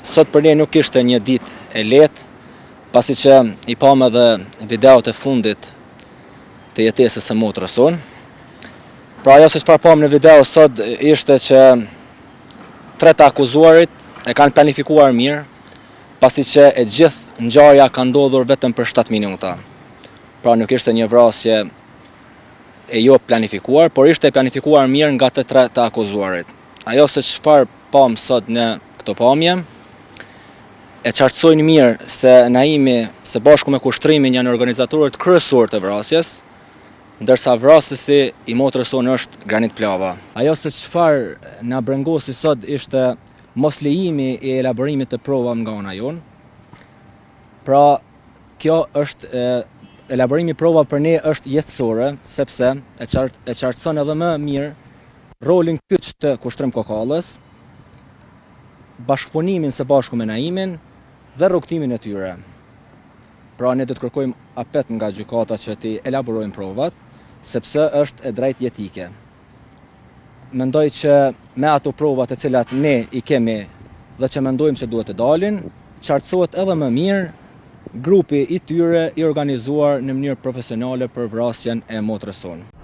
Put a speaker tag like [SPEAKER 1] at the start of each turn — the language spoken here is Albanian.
[SPEAKER 1] Sot për ne nuk ishte një ditë e lehtë, pasi që I pam edhe videot e fundit të jetesës së motrës sonë. Pra ajo se çfarë pam në video sot ishte që 3 të akuzuarit e kanë planifikuar mirë, pasi që e gjithë ngjarja ka ndodhur vetëm për 7 minuta. Pra nuk ishte një vrasje e jo planifikuar, por ishte planifikuar mirë nga të 3 të akuzuarit. Ajo se çfarë pam sot në këto pamje, e qartësojnë mirë se Naimi së bashku me kushtrimin janë organizatorët kryesorë të vrasjes, ndërsa vrasësi I motrës sonë është Granit Plava. Ajo se çfarë na brengosi sot ishte mos lejimi I elaborimit të provave nga ana jonë. Pra, kjo është elaborimi I provave për ne është jetësore, sepse e qartëson edhe më mirë rolin kyç të Kushtrim Kokallës, bashkëpunimin së bashku me Naimin dhe rrugtimin e tyre. Pra ne do të kërkojmë apet nga gjykata që të elaborojnë provat, sepse është e drejtë jetike. Mendoj që me ato provat e cilat ne I kemi dhe që mendojmë që duhet të dalin, qartësohet edhe më mirë grupi I tyre I organizuar në mënyrë profesionale për vrasjen e motrës sonë.